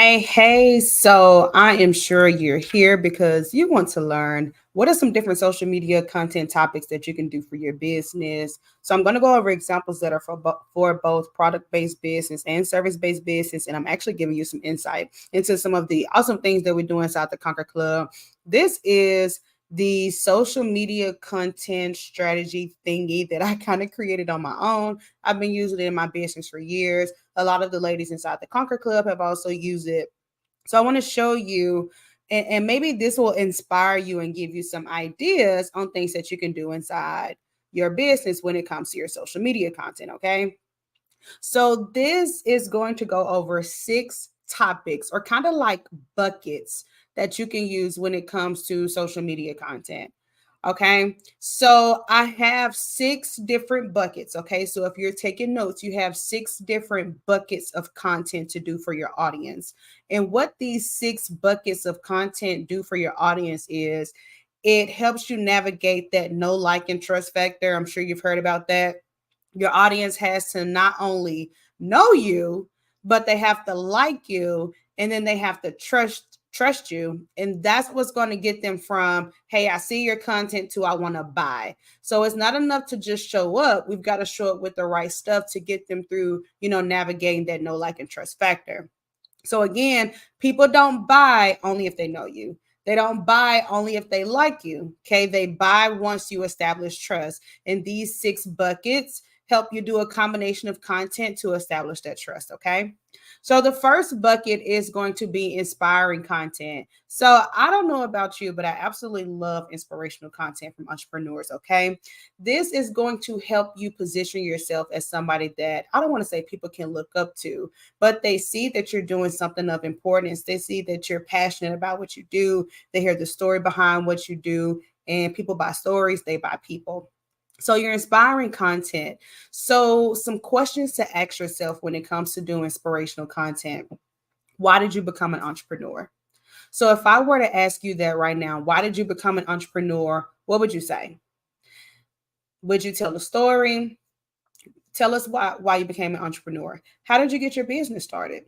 Hey, so I am sure you're here because you want to learn what are some different social media content topics that you can do for your business. So I'm going to go over examples that are for both product-based business and service-based business, and I'm actually giving you some insight into some of the awesome things that we do inside the Conquer Club. This is the social media content strategy thingy that I kind of created on my own. I've been using it in my business for years. A lot of the ladies inside the Conquer Club have also used it. So I want to show you, and maybe this will inspire you and give you some ideas on things that you can do inside your business when it comes to your social media content. Okay. So this is going to go over 6 topics or kind of like buckets that you can use when it comes to social media content. Okay. So I have 6 different buckets. Okay. So if you're taking notes, you have 6 different buckets of content to do for your audience. And what these 6 buckets of content do for your audience is it helps you navigate that no like and trust factor. I'm sure you've heard about that. Your audience has to not only know you, but they have to like you, and then they have to trust you, and that's what's going to get them from, hey, I see your content, to I want to buy. So it's not enough to just show up. We've got to show up with the right stuff to get them through, navigating that no like and trust factor. So again, people don't buy only if they know you. They don't buy only if they like you. Okay. They buy once you establish trust. And these 6 buckets help you do a combination of content to establish that trust. Okay. So the first bucket is going to be inspiring content. So I don't know about you, but I absolutely love inspirational content from entrepreneurs. Okay. This is going to help you position yourself as somebody that I don't want to say people can look up to, but they see that you're doing something of importance. They see that you're passionate about what you do. They hear the story behind what you do, and people buy stories, they buy people. So you're inspiring content. So some questions to ask yourself when it comes to doing inspirational content. Why did you become an entrepreneur? So if I were to ask you that right now, why did you become an entrepreneur? What would you say? Would you tell the story? Tell us why you became an entrepreneur. How did you get your business started?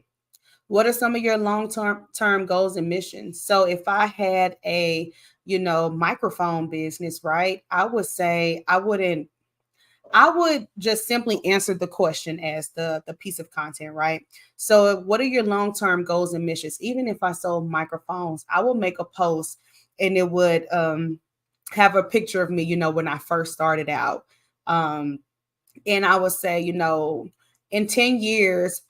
What are some of your long term goals and missions? So if I had a, microphone business, right? I would say I would just simply answer the question as the piece of content, right? So what are your long-term goals and missions? Even if I sold microphones, I will make a post and it would have a picture of me, when I first started out. And I would say, in 10 years,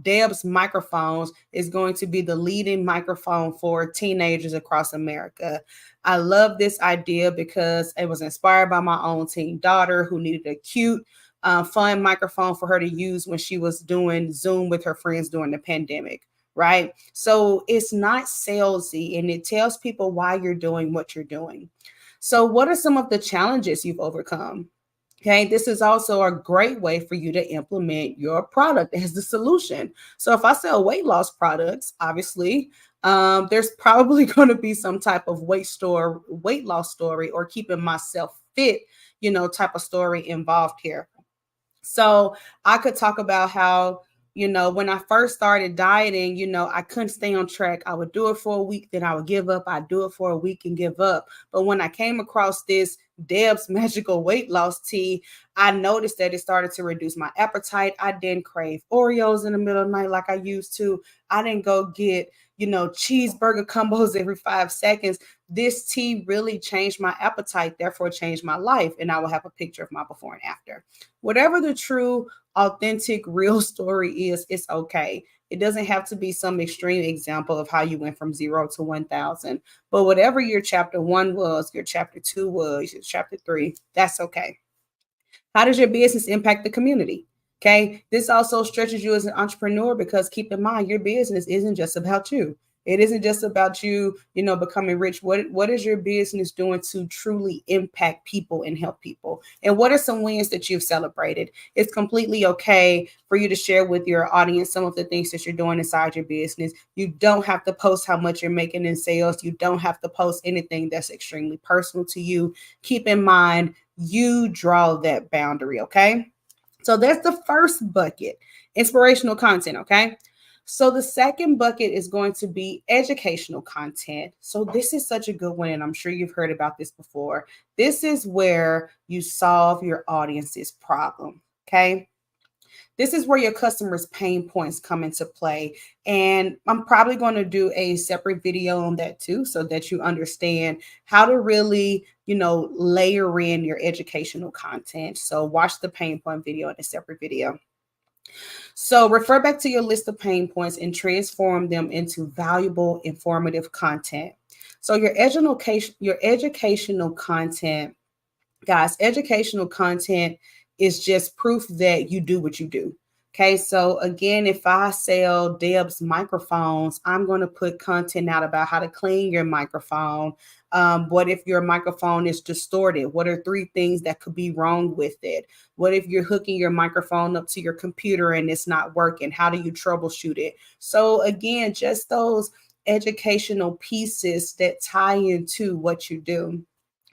Deb's microphones is going to be the leading microphone for teenagers across America. I love this idea because it was inspired by my own teen daughter who needed a cute, fun microphone for her to use when she was doing Zoom with her friends during the pandemic. Right. So it's not salesy, and it tells people why you're doing what you're doing. So, what are some of the challenges you've overcome? Okay, this is also a great way for you to implement your product as the solution. So, if I sell weight loss products, obviously, there's probably going to be some type of weight loss story, or keeping myself fit, type of story involved here. So I could talk about how, when I first started dieting, I couldn't stay on track. I would do it for a week, then I would give up. I'd do it for a week and give up. But when I came across this Deb's magical weight loss tea, I noticed that it started to reduce my appetite. I didn't crave Oreos in the middle of the night like I used to. I didn't go get, cheeseburger combos every 5 seconds. This tea really changed my appetite, therefore changed my life. And I will have a picture of my before and after. Whatever the true, authentic, real story is, it's okay. It doesn't have to be some extreme example of how you went from 0 to 1,000. But whatever your chapter 1 was, your chapter 2 was, your chapter 3, that's okay. How does your business impact the community? Okay. This also stretches you as an entrepreneur because keep in mind, your business isn't just about you. It isn't just about you, becoming rich. What is your business doing to truly impact people and help people? And what are some wins that you've celebrated? It's completely okay for you to share with your audience some of the things that you're doing inside your business. You don't have to post how much you're making in sales. You don't have to post anything that's extremely personal to you. Keep in mind, you draw that boundary. Okay. So that's the first bucket, inspirational content. Okay. So the second bucket is going to be educational content. So this is such a good one, and I'm sure you've heard about this before. This is where you solve your audience's problem. Okay. This is where your customers' pain points come into play. And I'm probably going to do a separate video on that too, so that you understand how to really, layer in your educational content. So watch the pain point video in a separate video. So refer back to your list of pain points and transform them into valuable, informative content. So your educational content, guys, educational content is just proof that you do what you do. Okay, so again, if I sell Deb's microphones, I'm going to put content out about how to clean your microphone. What if your microphone is distorted? What are 3 things that could be wrong with it? What if you're hooking your microphone up to your computer and it's not working? How do you troubleshoot it? So again, just those educational pieces that tie into what you do.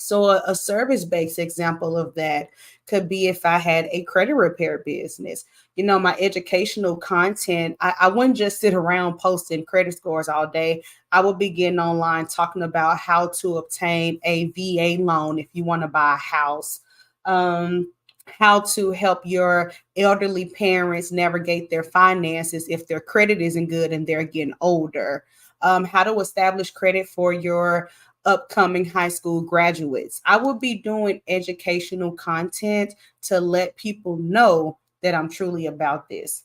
So a service-based example of that could be if I had a credit repair business. My educational content, I wouldn't just sit around posting credit scores all day. I would be getting online talking about how to obtain a VA loan if you want to buy a house. How to help your elderly parents navigate their finances if their credit isn't good and they're getting older. How to establish credit for your upcoming high school graduates. I will be doing educational content to let people know that I'm truly about this.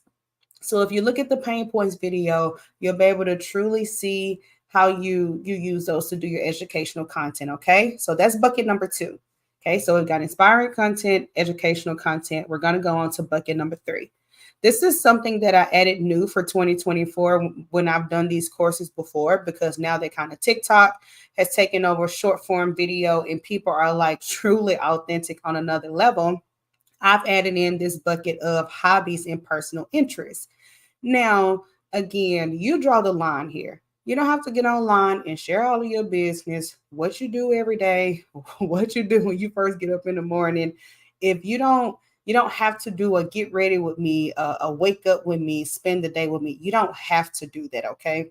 So if you look at the pain points video, you'll be able to truly see how you use those to do your educational content. Okay, so that's bucket number 2. Okay, so we've got inspiring content, educational content. We're going to go on to bucket number 3. This is something that I added new for 2024 when I've done these courses before, because now they kind of TikTok has taken over short form video and people are like truly authentic on another level. I've added in this bucket of hobbies and personal interests. Now, again, you draw the line here. You don't have to get online and share all of your business, what you do every day, what you do when you first get up in the morning. If you don't have to do a get ready with me, a wake up with me, spend the day with me. You don't have to do that, okay?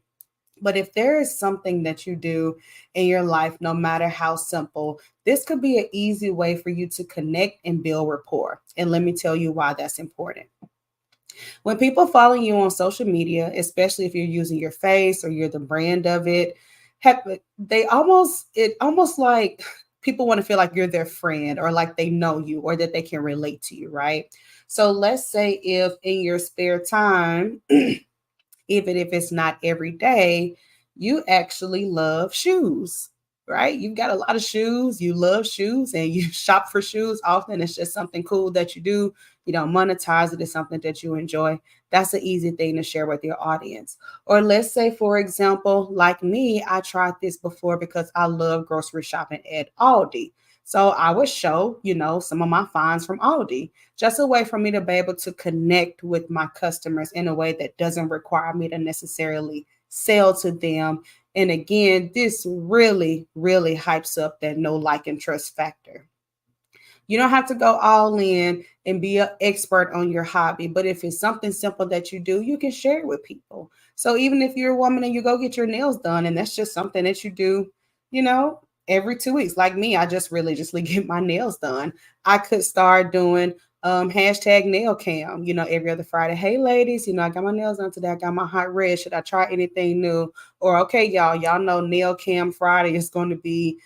But if there is something that you do in your life, no matter how simple, this could be an easy way for you to connect and build rapport. And let me tell you why that's important. When people follow you on social media, especially if you're using your face or you're the brand of it, it almost like people want to feel like you're their friend or like they know you or that they can relate to you, right? So let's say if in your spare time, even if it's not every day, you actually love shoes, right? You've got a lot of shoes, you love shoes, and you shop for shoes often. It's just something cool that you do. You don't monetize it, it's something that you enjoy. That's an easy thing to share with your audience. Or let's say, for example, like me, I tried this before because I love grocery shopping at Aldi. So I would show, some of my finds from Aldi, just a way for me to be able to connect with my customers in a way that doesn't require me to necessarily sell to them. And again, this really, really hypes up that know, like, and trust factor. You don't have to go all in and be an expert on your hobby, but if it's something simple that you do, you can share it with people. So even if you're a woman and you go get your nails done, and that's just something that you do, you know, every 2 weeks, like me, I just religiously get my nails done. I could start doing hashtag nail cam, every other Friday. Hey ladies, I got my nails done today. I got my hot red. Should I try anything new? Or okay, y'all know nail cam Friday is going to be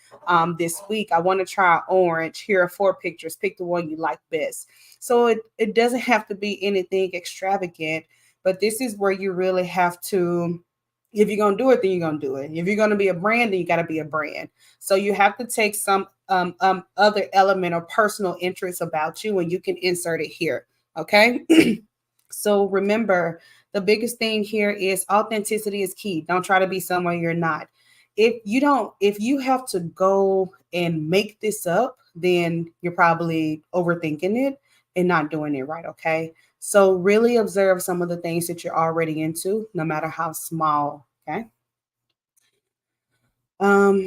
this week. I want to try orange. Here are 4 pictures. Pick the one you like best. So it doesn't have to be anything extravagant, but this is where you really have to, if you're going to do it, then you're going to do it. If you're going to be a brand, then you got to be a brand. So you have to take some other element or personal interest about you, and you can insert it here. Okay. So remember, the biggest thing here is authenticity is key. Don't try to be somewhere you're not. If you have to go and make this up, then you're probably overthinking it and not doing it right. Okay. So really observe some of the things that you're already into, no matter how small. Okay.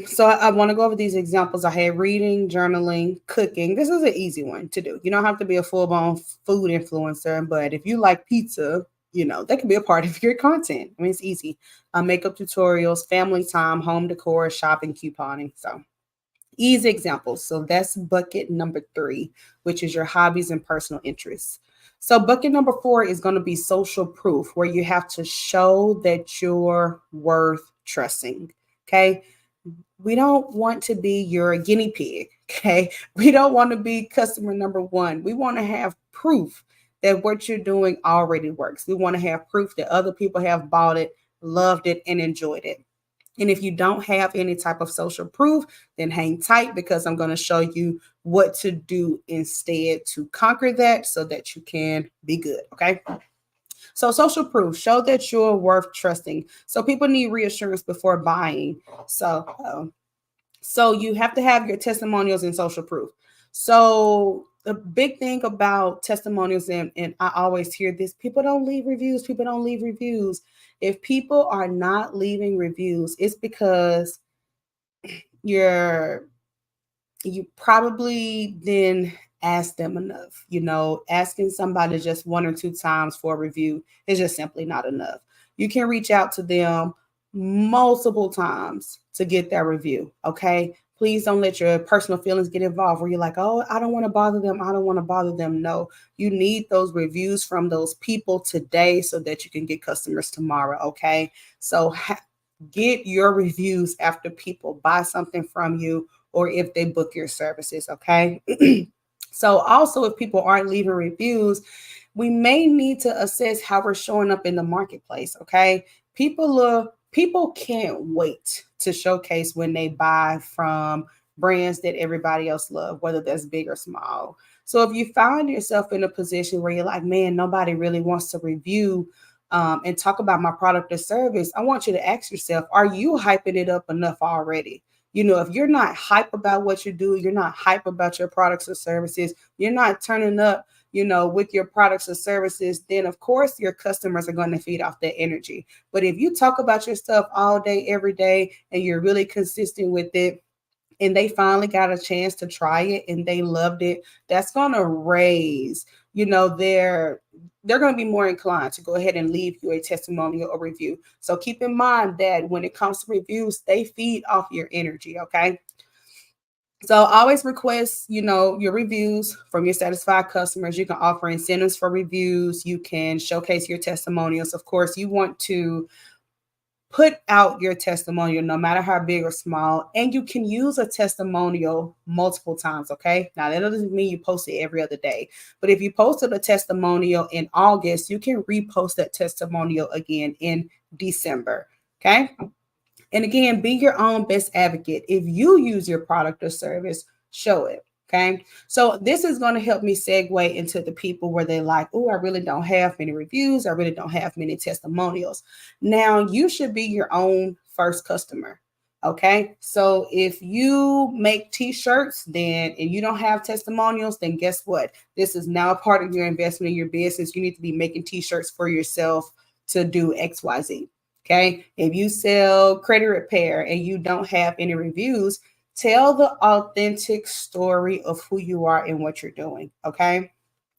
So I want to go over these examples. I had reading, journaling, cooking. This is an easy one to do. You don't have to be a full-blown food influencer, but if you like pizza, that can be a part of your content. I mean, it's easy. Makeup tutorials, family time, home decor, shopping, couponing. So easy examples. So that's bucket number 3, which is your hobbies and personal interests. So bucket number 4 is going to be social proof, where you have to show that you're worth trusting. Okay. We don't want to be your guinea pig. Okay. We don't want to be customer number 1. We want to have proof that what you're doing already works. We want to have proof that other people have bought it, loved it, and enjoyed it. And if you don't have any type of social proof, then hang tight, because I'm going to show you what to do instead to conquer that so that you can be good. Okay. So social proof, show that you're worth trusting. So people need reassurance before buying. So you have to have your testimonials and social proof. So the big thing about testimonials, and I always hear this, people don't leave reviews. People don't leave reviews. If people are not leaving reviews, it's because you probably didn't ask them enough. Asking somebody just 1 or 2 times for a review is just simply not enough. You can reach out to them multiple times to get that review. Okay. Please don't let your personal feelings get involved where you're like, oh, I don't want to bother them. I don't want to bother them. No, you need those reviews from those people today so that you can get customers tomorrow. Okay. So get your reviews after people buy something from you or if they book your services. Okay. So also, if people aren't leaving reviews, we may need to assess how we're showing up in the marketplace. Okay. People can't wait to showcase when they buy from brands that everybody else loves, whether that's big or small. So if you find yourself in a position where you're like, man, nobody really wants to review and talk about my product or service, I want you to ask yourself, are you hyping it up enough already? If you're not hype about what you do, you're not hype about your products or services, you're not turning up, with your products or services, then of course your customers are going to feed off that energy. But if you talk about your stuff all day, every day, and you're really consistent with it, and they finally got a chance to try it and they loved it, that's going to raise, they're going to be more inclined to go ahead and leave you a testimonial or review. So keep in mind that when it comes to reviews, they feed off your energy. Okay. So always request, your reviews from your satisfied customers. You can offer incentives for reviews. You can showcase your testimonials. Of course, you want to put out your testimonial, no matter how big or small, and you can use a testimonial multiple times. Okay. Now that doesn't mean you post it every other day, but if you posted a testimonial in August, you can repost that testimonial again in December. Okay. And again, be your own best advocate. If you use your product or service, show it. Okay. So this is going to help me segue into the people where they're like, oh, I really don't have many reviews. I really don't have many testimonials. Now you should be your own first customer. Okay. So if you make t-shirts and you don't have testimonials, then guess what? This is now a part of your investment in your business. You need to be making t-shirts for yourself to do XYZ. Okay. If you sell credit repair and you don't have any reviews, tell the authentic story of who you are and what you're doing. Okay.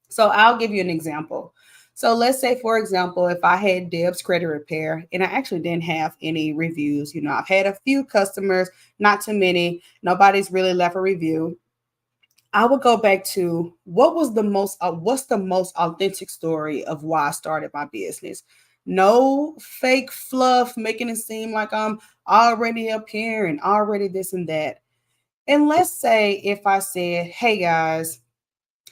So I'll give you an example. So let's say, for example, if I had Deb's Credit Repair and I actually didn't have any reviews, I've had a few customers, not too many. Nobody's really left a review. I would go back to what's the most authentic story of why I started my business. No fake fluff, making it seem like I'm already up here and already this and that. And let's say if I said, hey guys,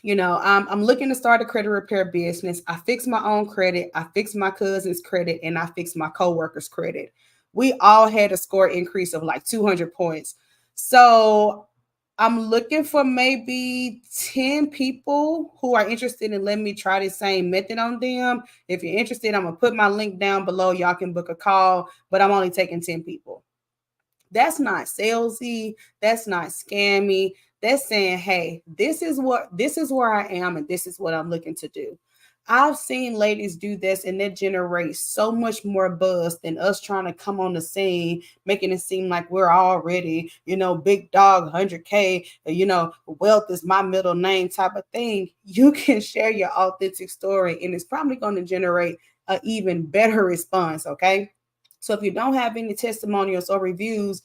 I'm looking to start a credit repair business. I fix my own credit. I fix my cousin's credit and I fix my coworker's credit. We all had a score increase of like 200 points. So I'm looking for maybe 10 people who are interested in letting me try the same method on them. If you're interested, I'm going to put my link down below. Y'all can book a call, but I'm only taking 10 people. That's not salesy. That's not scammy. That's saying, hey, this is where I am and this is what I'm looking to do. I've seen ladies do this and it generates so much more buzz than us trying to come on the scene, making it seem like we're already, big dog, 100K, wealth is my middle name type of thing. You can share your authentic story and it's probably going to generate an even better response. Okay. So if you don't have any testimonials or reviews,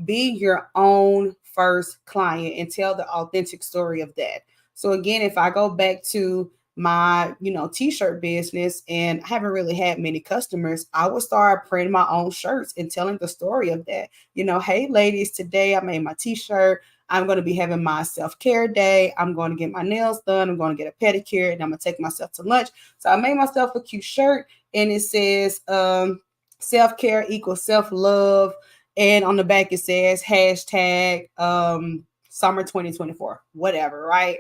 be your own first client and tell the authentic story of that. So again, if I go back to my, t-shirt business and I haven't really had many customers, I would start printing my own shirts and telling the story of that. Hey ladies, today I made my t-shirt. I'm going to be having my self-care day. I'm going to get my nails done. I'm going to get a pedicure and I'm going to take myself to lunch. So I made myself a cute shirt and it says self-care equals self-love. And on the back, it says hashtag summer 2024, whatever, right?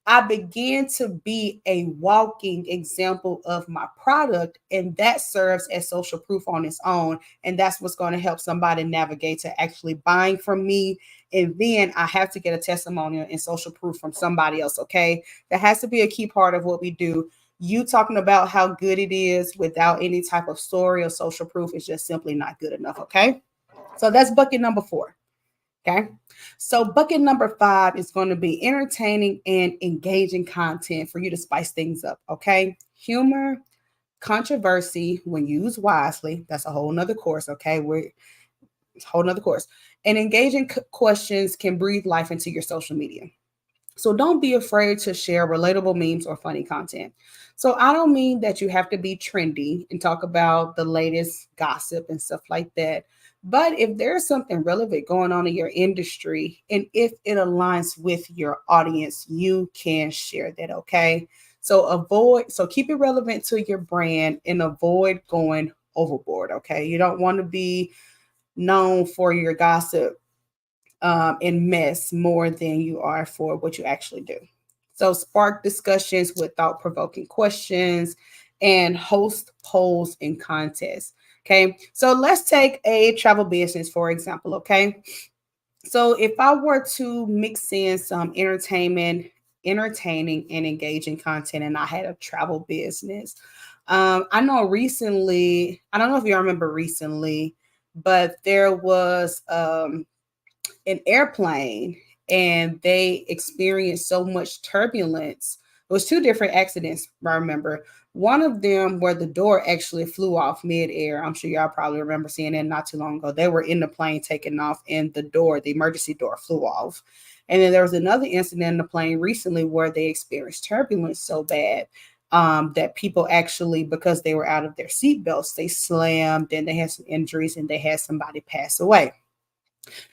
I began to be a walking example of my product, and that serves as social proof on its own. And that's what's going to help somebody navigate to actually buying from me. And then I have to get a testimonial and social proof from somebody else. Okay. That has to be a key part of what we do. You talking about how good it is without any type of story or social proof is just simply not good enough. Okay. So that's bucket number 4. Okay. So bucket number 5 is going to be entertaining and engaging content for you to spice things up. Okay. Humor, controversy when used wisely. That's a whole nother course. Okay. We're a whole nother course. And engaging questions can breathe life into your social media. So don't be afraid to share relatable memes or funny content. So I don't mean that you have to be trendy and talk about the latest gossip and stuff like that. But if there's something relevant going on in your industry and if it aligns with your audience, you can share that, okay? So keep it relevant to your brand and avoid going overboard, okay? You don't want to be known for your gossip and mess more than you are for what you actually do. So spark discussions with thought-provoking questions and host polls and contests. Okay. So let's take a travel business, for example. Okay. So if I were to mix in some entertaining and engaging content, and I had a travel business, I know recently, I don't know if you remember recently, but there was an airplane and they experienced so much turbulence. It was 2 different accidents, I remember. One of them where the door actually flew off midair. I'm sure y'all probably remember seeing that not too long ago. They were in the plane taking off and the emergency door flew off. And then there was another incident in the plane recently where they experienced turbulence so bad that people actually, because they were out of their seatbelts, they slammed and they had some injuries and they had somebody pass away.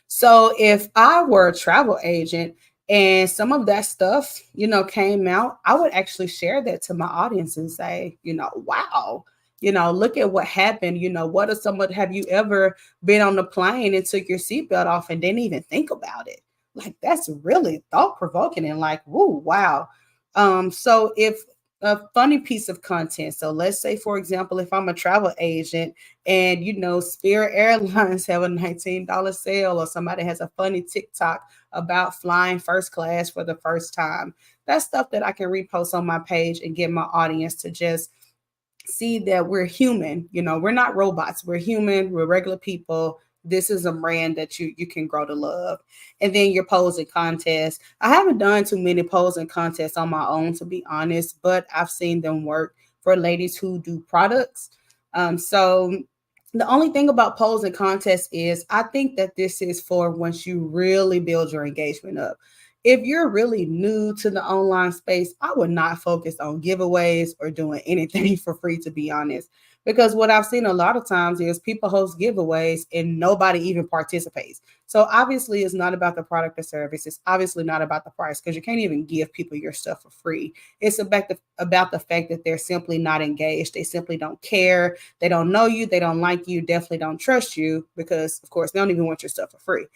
So if I were a travel agent and some of that stuff, came out, I would actually share that to my audience and say, wow, look at what happened. What are have you ever been on the plane and took your seatbelt off and didn't even think about it? Like that's really thought provoking and like, woo, wow. So if a funny piece of content. So let's say, for example, if I'm a travel agent and Spirit Airlines have a $19 sale or somebody has a funny TikTok about flying first class for the first time. That's stuff that I can repost on my page and get my audience to just see that we're human. We're not robots. We're human. We're regular people. This is a brand that you can grow to love. And then your posing contest. I haven't done too many posing contests on my own, to be honest, but I've seen them work for ladies who do products. So the only thing about posing contests is I think that this is for once you really build your engagement up. If you're really new to the online space, I would not focus on giveaways or doing anything for free, to be honest. Because what I've seen a lot of times is people host giveaways and nobody even participates. So obviously, it's not about the product or service. It's obviously not about the price because you can't even give people your stuff for free. It's about the fact that they're simply not engaged. They simply don't care. They don't know you. They don't like you. Definitely don't trust you because, of course, they don't even want your stuff for free.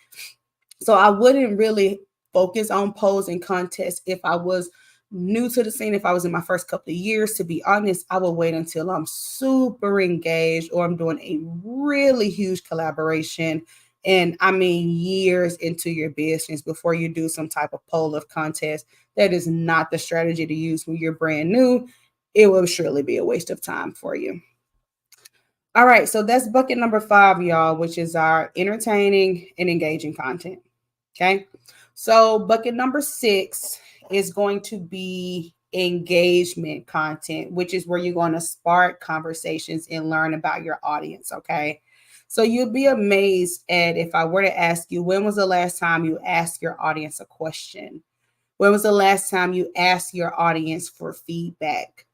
So I wouldn't really focus on posing contests if I was new to the scene. If I was in my first couple of years, to be honest, I will wait until I'm super engaged or I'm doing a really huge collaboration. And I mean years into your business before you do some type of poll of contest. That is not the strategy to use when you're brand new. it will surely be a waste of time for you. All right, so that's bucket number 5, y'all, which is our entertaining and engaging content. Okay, so bucket number 6 is going to be engagement content, which is where you're going to spark conversations and learn about your audience. Okay, so you'll be amazed at if I were to ask you, when was the last time you asked your audience a question? When was the last time you asked your audience for feedback?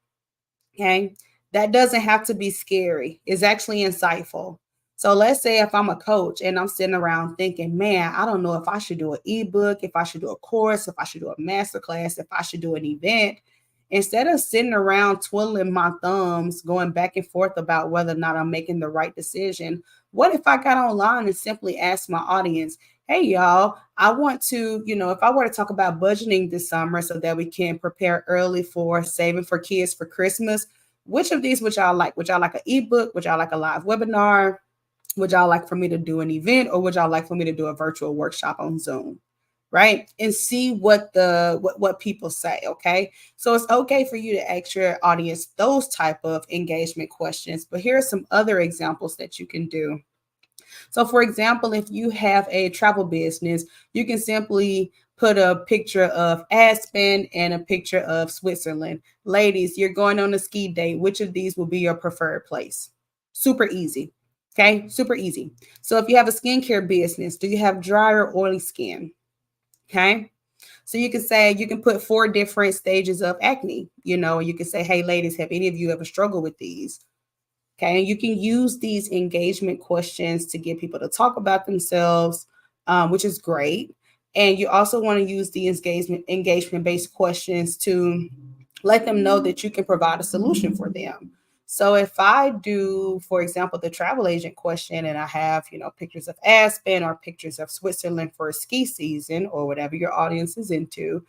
Okay. That doesn't have to be scary. It's actually insightful. So let's say if I'm a coach and I'm sitting around thinking, man, I don't know if I should do an ebook, if I should do a course, if I should do a masterclass, if I should do an event. Instead of sitting around twiddling my thumbs, going back and forth about whether or not I'm making the right decision, what if I got online and simply asked my audience, hey, y'all, I want to, if I were to talk about budgeting this summer so that we can prepare early for saving for kids for Christmas, which of these would y'all like? Would y'all like an ebook? Would y'all like a live webinar? Would y'all like for me to do an event, or would y'all like for me to do a virtual workshop on Zoom? Right? And see what what people say. Okay. So it's okay for you to ask your audience those type of engagement questions. But here are some other examples that you can do. So, for example, if you have a travel business, you can simply put a picture of Aspen and a picture of Switzerland. Ladies, you're going on a ski date. Which of these will be your preferred place? Super easy. Okay, super easy. So, if you have a skincare business, do you have dry or oily skin? Okay. So you can say, you can put 4 different stages of acne, you can say, hey, ladies, have any of you ever struggled with these? Okay, and you can use these engagement questions to get people to talk about themselves, which is great. And you also want to use these engagement based questions to let them know that you can provide a solution for them. So if I do, for example, the travel agent question, and I have, pictures of Aspen or pictures of Switzerland for a ski season or whatever your audience is into,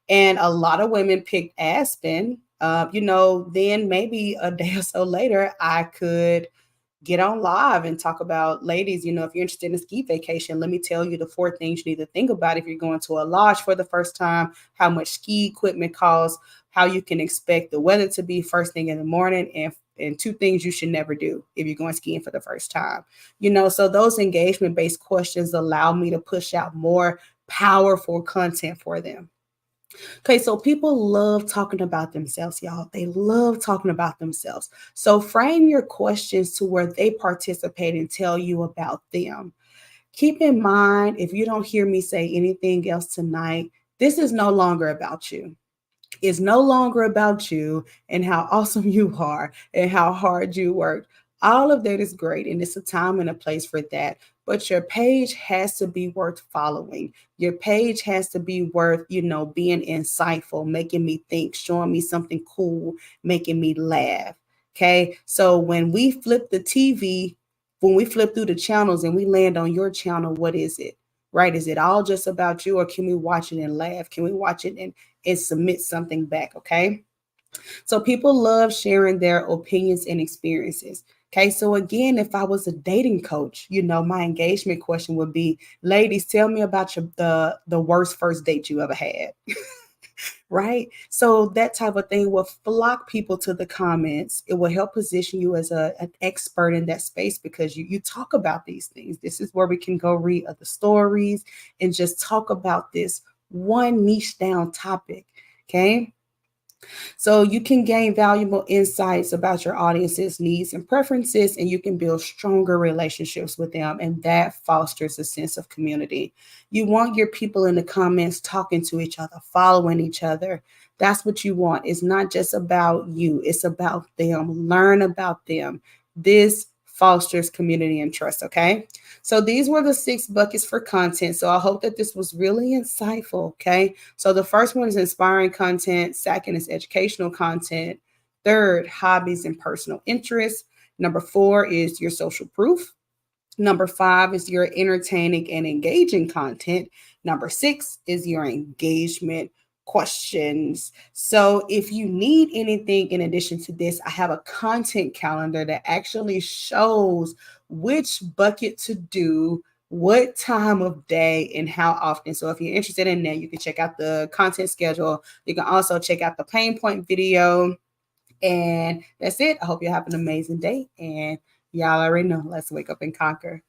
and a lot of women picked Aspen, then maybe a day or so later, I could get on live and talk about, ladies, if you're interested in a ski vacation, let me tell you the 4 things you need to think about if you're going to a lodge for the first time, how much ski equipment costs, how you can expect the weather to be first thing in the morning, and 2 things you should never do if you're going skiing for the first time. So those engagement based questions allow me to push out more powerful content for them. Okay, so people love talking about themselves, y'all. They love talking about themselves. So frame your questions to where they participate and tell you about them. Keep in mind, if you don't hear me say anything else tonight, this is no longer about you. It's no longer about you and how awesome you are and how hard you work. All of that is great, and it's a time and a place for that. But your page has to be worth following. Your page has to be worth, being insightful, making me think, showing me something cool, making me laugh. Okay. So when we flip the TV, when we flip through the channels and we land on your channel, what is it? Right? Is it all just about you, or can we watch it and laugh? Can we watch it and submit something back? Okay. So people love sharing their opinions and experiences. Okay, so again, if I was a dating coach, my engagement question would be, ladies, tell me about the worst first date you ever had. Right? So that type of thing will flock people to the comments. It will help position you as an expert in that space, because you talk about these things. This is where we can go read other stories and just talk about this one niche down topic. Okay. So you can gain valuable insights about your audience's needs and preferences, and you can build stronger relationships with them. And that fosters a sense of community. You want your people in the comments talking to each other, following each other. That's what you want. It's not just about you, it's about them. Learn about them. This fosters community and trust. Okay. So these were the 6 buckets for content. So I hope that this was really insightful. Okay. So the first one is inspiring content. Second is educational content. Third, hobbies and personal interests. Number 4 is your social proof. Number 5 is your entertaining and engaging content. Number 6 is your engagement questions. So if you need anything in addition to this, I have a content calendar that actually shows which bucket to do, what time of day, and how often. So if you're interested in that, you can check out the content schedule. You can also check out the pain point video And that's it. I hope you have an amazing day. And y'all already know, let's wake up and conquer.